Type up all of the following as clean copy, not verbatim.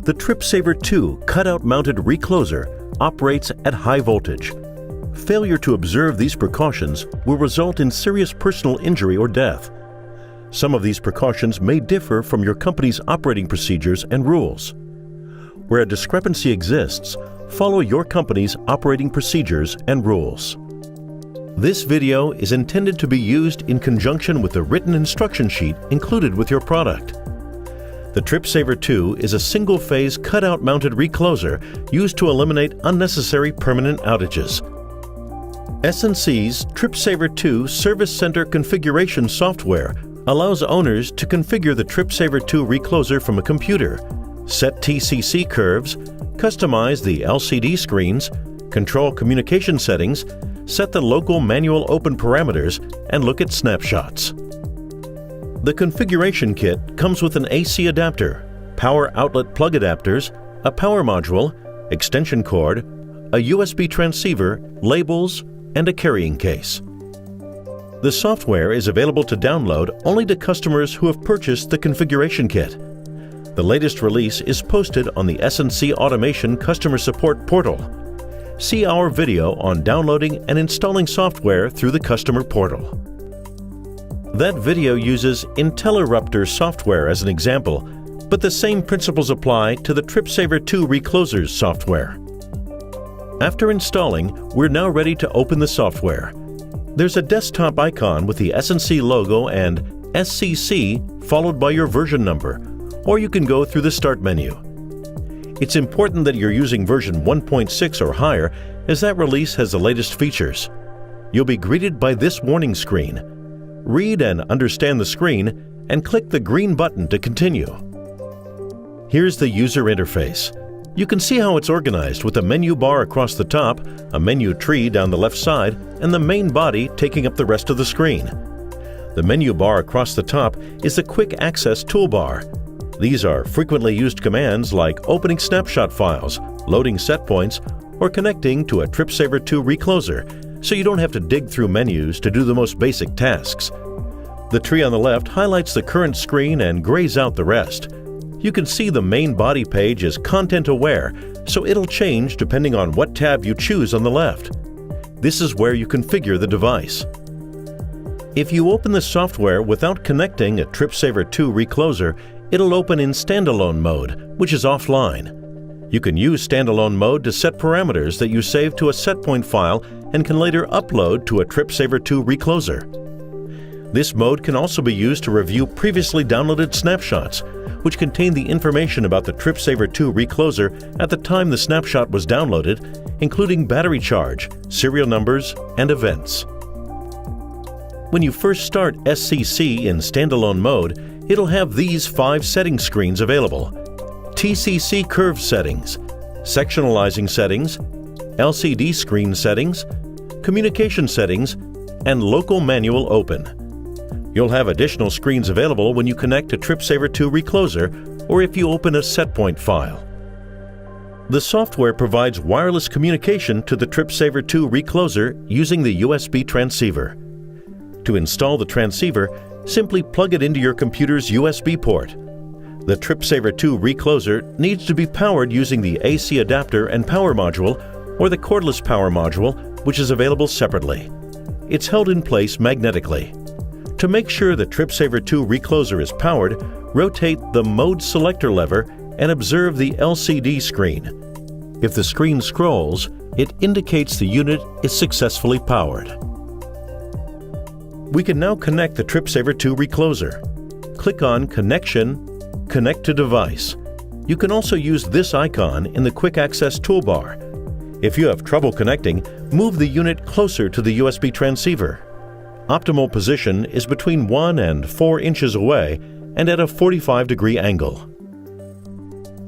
The TripSaver II cutout-mounted recloser operates at high voltage. Failure to observe these precautions will result in serious personal injury or death. Some of these precautions may differ from your company's operating procedures and rules. Where a discrepancy exists, follow your company's operating procedures and rules. This video is intended to be used in conjunction with the written instruction sheet included with your product. The TripSaver II is a single-phase cutout-mounted recloser used to eliminate unnecessary permanent outages. S&C's TripSaver II Service Center configuration software allows owners to configure the TripSaver II recloser from a computer, set TCC curves, customize the LCD screens, control communication settings, set the local manual open parameters, and look at snapshots. The configuration kit comes with an AC adapter, power outlet plug adapters, a power module, extension cord, a USB transceiver, labels, and a carrying case. The software is available to download only to customers who have purchased the configuration kit. The latest release is posted on the S&C Automation Customer Support portal. See our video on downloading and installing software through the customer portal. That video uses Intelleruptor software as an example, but the same principles apply to the TripSaver II reclosers software. After installing, we're now ready to open the software. There's a desktop icon with the S&C logo and SCC followed by your version number, or you can go through the Start menu. It's important that you're using version 1.6 or higher, as that release has the latest features. You'll be greeted by this warning screen. Read and understand the screen, and click the green button to continue. Here's the user interface. You can see how it's organized with a menu bar across the top, a menu tree down the left side, and the main body taking up the rest of the screen. The menu bar across the top is the Quick Access toolbar. These are frequently used commands like opening snapshot files, loading set points, or connecting to a TripSaver II recloser, so you don't have to dig through menus to do the most basic tasks. The tree on the left highlights the current screen and grays out the rest. You can see the main body page is content-aware, so it'll change depending on what tab you choose on the left. This is where you configure the device. If you open the software without connecting a TripSaver II recloser, it'll open in standalone mode, which is offline. You can use standalone mode to set parameters that you save to a setpoint file and can later upload to a TripSaver II recloser. This mode can also be used to review previously downloaded snapshots, which contain the information about the TripSaver II recloser at the time the snapshot was downloaded, including battery charge, serial numbers, and events. When you first start SCC in standalone mode, it'll have these 5 setting screens available: TCC curve settings, sectionalizing settings, LCD screen settings, communication settings, and local manual open. You'll have additional screens available when you connect to TripSaver II recloser or if you open a setpoint file. The software provides wireless communication to the TripSaver II recloser using the USB transceiver. To install the transceiver, simply plug it into your computer's USB port. The TripSaver II recloser needs to be powered using the AC adapter and power module or the cordless power module, which is available separately. It's held in place magnetically. To make sure the TripSaver II recloser is powered, rotate the Mode Selector lever and observe the LCD screen. If the screen scrolls, it indicates the unit is successfully powered. We can now connect the TripSaver II recloser. Click on Connection, Connect to Device. You can also use this icon in the Quick Access toolbar. If you have trouble connecting, move the unit closer to the USB transceiver. Optimal position is between 1 and 4 inches away and at a 45-degree angle.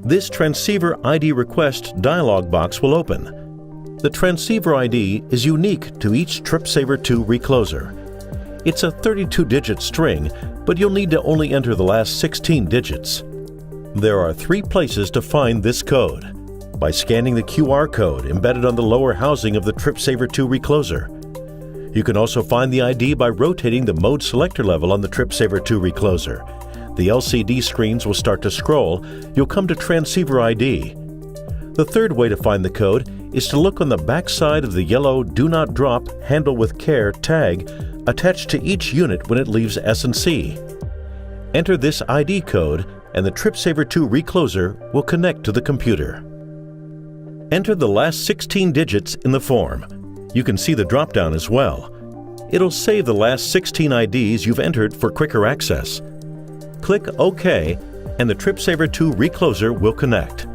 This Transceiver ID Request dialog box will open. The transceiver ID is unique to each TripSaver II recloser. It's a 32-digit string, but you'll need to only enter the last 16 digits. There are 3 places to find this code: by scanning the QR code embedded on the lower housing of the TripSaver II recloser. You can also find the ID by rotating the Mode Selector level on the TripSaver II recloser. the LCD screens will start to scroll, you'll come to transceiver ID. The third way to find the code is to look on the back side of the yellow Do Not Drop Handle with Care tag attached to each unit when it leaves S&C. Enter this ID code and the TripSaver II recloser will connect to the computer. Enter the last 16 digits in the form. You can see the drop-down as well. It'll save the last 16 IDs you've entered for quicker access. Click OK and the TripSaver II recloser will connect.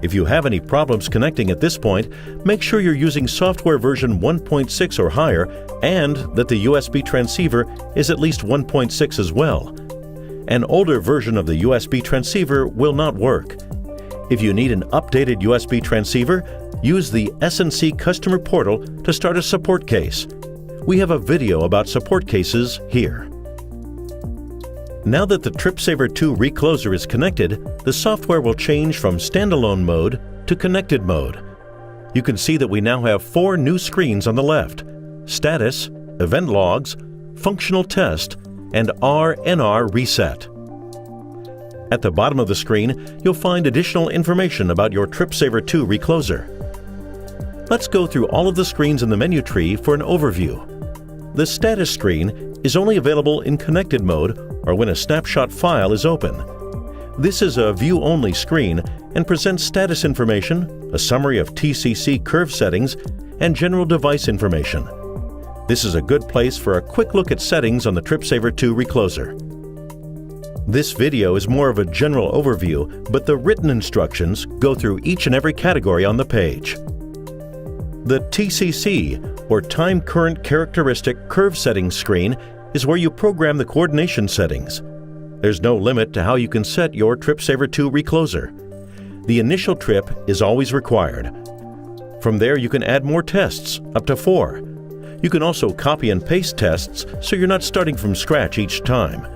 If you have any problems connecting at this point, make sure you're using software version 1.6 or higher and that the USB transceiver is at least 1.6 as well. An older version of the USB transceiver will not work. If you need an updated USB transceiver, use the S&C customer portal to start a support case. We have a video about support cases here. Now that the TripSaver II recloser is connected, the software will change from standalone mode to connected mode. You can see that we now have 4 new screens on the left: Status, Event Logs, Functional Test, and RNR Reset. At the bottom of the screen, you'll find additional information about your TripSaver II recloser. Let's go through all of the screens in the menu tree for an overview. The Status screen is only available in connected mode or when a snapshot file is open. This is a view-only screen and presents status information, a summary of TCC curve settings, and general device information. This is a good place for a quick look at settings on the TripSaver II recloser. This video is more of a general overview, but the written instructions go through each and every category on the page. The TCC, or Time Current Characteristic Curve Settings screen, is where you program the coordination settings. There's no limit to how you can set your TripSaver II recloser. The initial trip is always required. From there you can add more tests, up to 4. You can also copy and paste tests so you're not starting from scratch each time.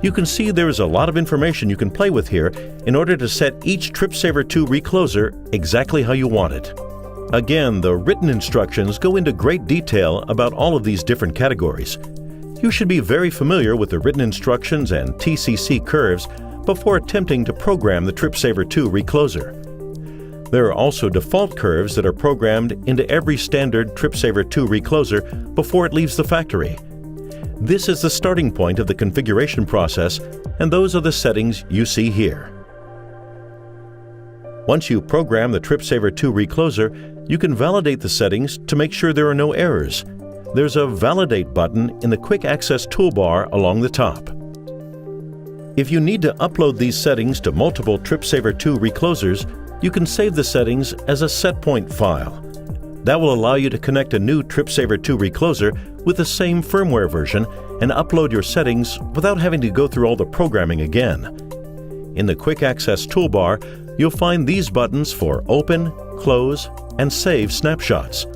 You can see there is a lot of information you can play with here in order to set each TripSaver II recloser exactly how you want it. Again, the written instructions go into great detail about all of these different categories. You should be very familiar with the written instructions and TCC curves before attempting to program the TripSaver II recloser. There are also default curves that are programmed into every standard TripSaver II recloser before it leaves the factory. This is the starting point of the configuration process, and those are the settings you see here. Once you program the TripSaver II recloser, you can validate the settings to make sure there are no errors. There's a Validate button in the Quick Access toolbar along the top. If you need to upload these settings to multiple TripSaver II reclosers, you can save the settings as a setpoint file. That will allow you to connect a new TripSaver II recloser with the same firmware version and upload your settings without having to go through all the programming again. In the Quick Access toolbar, you'll find these buttons for Open, Close, and Save snapshots.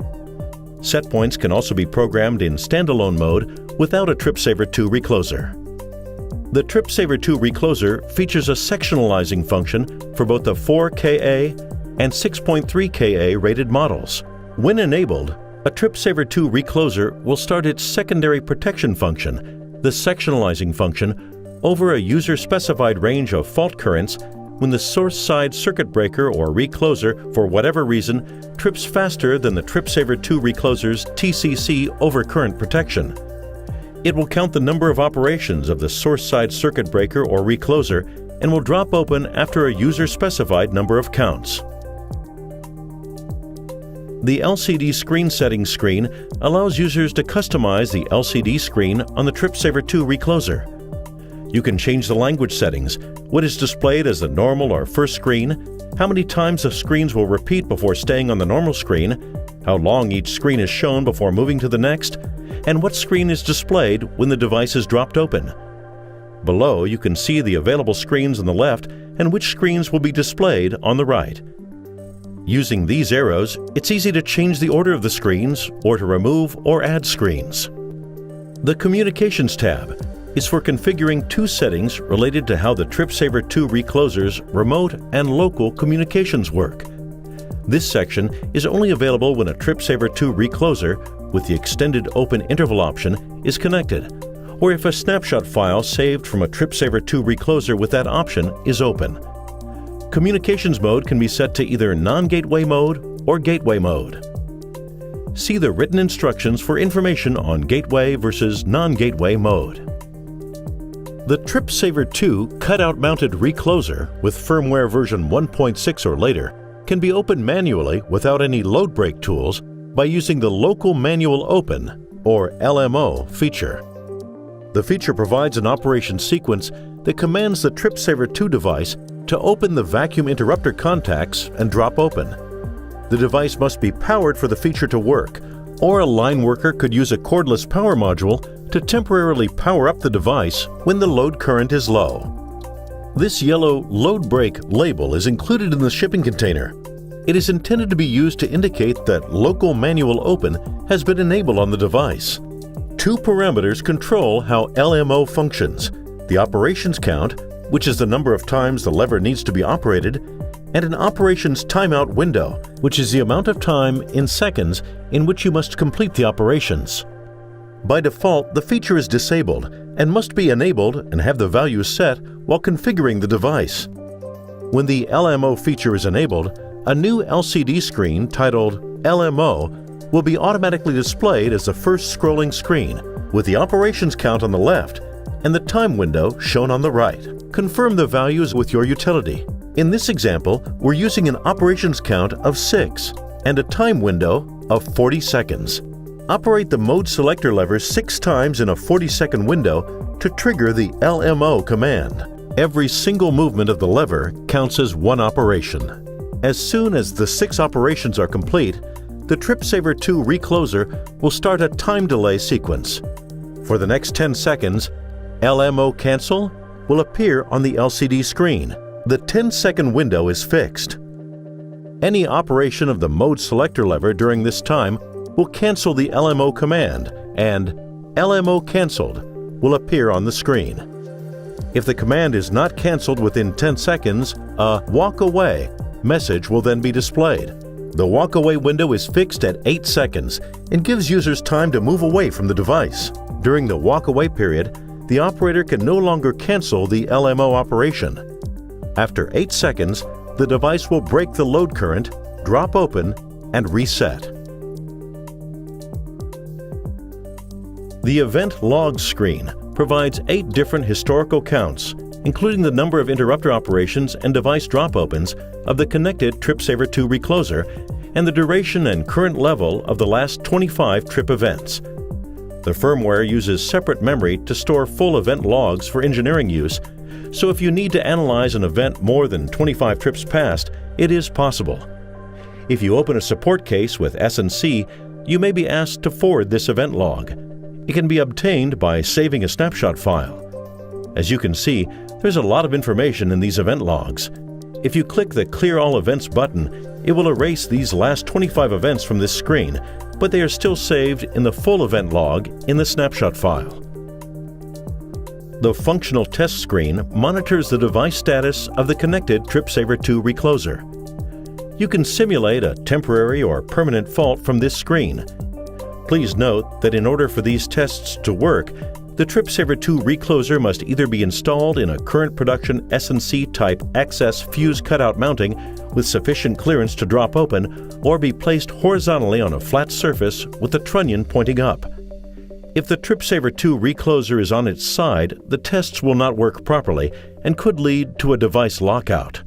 Setpoints can also be programmed in standalone mode without a TripSaver II recloser. The TripSaver II recloser features a sectionalizing function for both the 4Ka and 6.3 Ka rated models. When enabled, a TripSaver II recloser will start its secondary protection function, the sectionalizing function, over a user-specified range of fault currents when the source-side circuit breaker or recloser, for whatever reason, trips faster than the TripSaver II recloser's TCC overcurrent protection. It will count the number of operations of the source-side circuit breaker or recloser and will drop open after a user-specified number of counts. The LCD screen settings screen allows users to customize the LCD screen on the TripSaver II recloser. You can change the language settings, what is displayed as the normal or first screen, how many times the screens will repeat before staying on the normal screen, how long each screen is shown before moving to the next, and what screen is displayed when the device is dropped open. Below, you can see the available screens on the left and which screens will be displayed on the right. Using these arrows, it's easy to change the order of the screens or to remove or add screens. The Communications tab is for configuring 2 settings related to how the TripSaver II recloser's remote and local communications work. This section is only available when a TripSaver II recloser with the extended open interval option is connected, or if a snapshot file saved from a TripSaver II recloser with that option is open. Communications mode can be set to either non-gateway mode or gateway mode. See the written instructions for information on gateway versus non-gateway mode. The TripSaver II cutout-mounted recloser with firmware version 1.6 or later can be opened manually without any load break tools by using the Local Manual Open, or LMO, feature. The feature provides an operation sequence that commands the TripSaver II device to open the vacuum interrupter contacts and drop open. The device must be powered for the feature to work, or a line worker could use a cordless power module to temporarily power up the device when the load current is low. This yellow load break label is included in the shipping container. It is intended to be used to indicate that Local Manual Open has been enabled on the device. Two parameters control how LMO functions: the operations count, which is the number of times the lever needs to be operated, and an operations timeout window, which is the amount of time in seconds in which you must complete the operations. By default, the feature is disabled and must be enabled and have the value set while configuring the device. When the LMO feature is enabled, a new LCD screen titled LMO will be automatically displayed as the first scrolling screen, with the operations count on the left and the time window shown on the right. Confirm the values with your utility. In this example, we're using an operations count of 6 and a time window of 40 seconds. Operate the mode selector lever 6 times in a 40-second window to trigger the LMO command. Every single movement of the lever counts as one operation. As soon as the 6 operations are complete, the TripSaver II recloser will start a time delay sequence. For the next 10 seconds, LMO cancel will appear on the LCD screen. The 10-second window is fixed. Any operation of the mode selector lever during this time will cancel the LMO command, and LMO canceled will appear on the screen. If the command is not canceled within 10 seconds, a walk away message will then be displayed. The walk away window is fixed at 8 seconds and gives users time to move away from the device. During the walk away period, the operator can no longer cancel the LMO operation. After 8 seconds, the device will break the load current, drop open, and reset. The Event Logs screen provides 8 different historical counts, including the number of interrupter operations and device drop opens of the connected TripSaver II recloser and the duration and current level of the last 25 trip events. The firmware uses separate memory to store full event logs for engineering use, so if you need to analyze an event more than 25 trips past, it is possible. If you open a support case with S&C, you may be asked to forward this event log. It can be obtained by saving a snapshot file. As you can see, there's a lot of information in these event logs. If you click the Clear All Events button, it will erase these last 25 events from this screen, but they are still saved in the full event log in the snapshot file. The Functional Test screen monitors the device status of the connected TripSaver II recloser. You can simulate a temporary or permanent fault from this screen. Please note that in order for these tests to work, the TripSaver II recloser must either be installed in a current production S&C type XS fuse cutout mounting with sufficient clearance to drop open, or be placed horizontally on a flat surface with the trunnion pointing up. If the TripSaver II recloser is on its side, the tests will not work properly and could lead to a device lockout.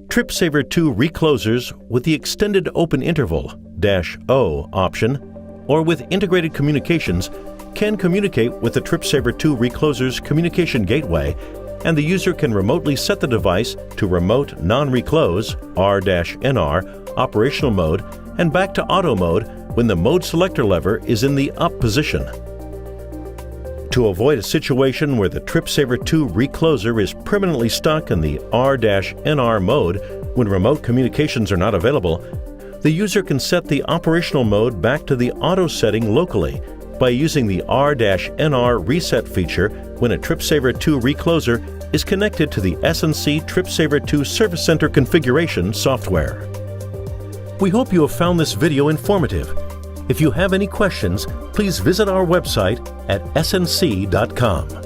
TripSaver II reclosers with the extended open interval -O option or with integrated communications can communicate with the TripSaver II recloser's communication gateway, and the user can remotely set the device to remote non-reclose R-NR operational mode and back to auto mode when the mode selector lever is in the up position. To avoid a situation where the TripSaver II recloser is permanently stuck in the R-NR mode when remote communications are not available, the user can set the operational mode back to the auto setting locally by using the R-NR reset feature when a TripSaver II recloser is connected to the S&C TripSaver II Service Center configuration software. We hope you have found this video informative. If you have any questions, please visit our website at snc.com.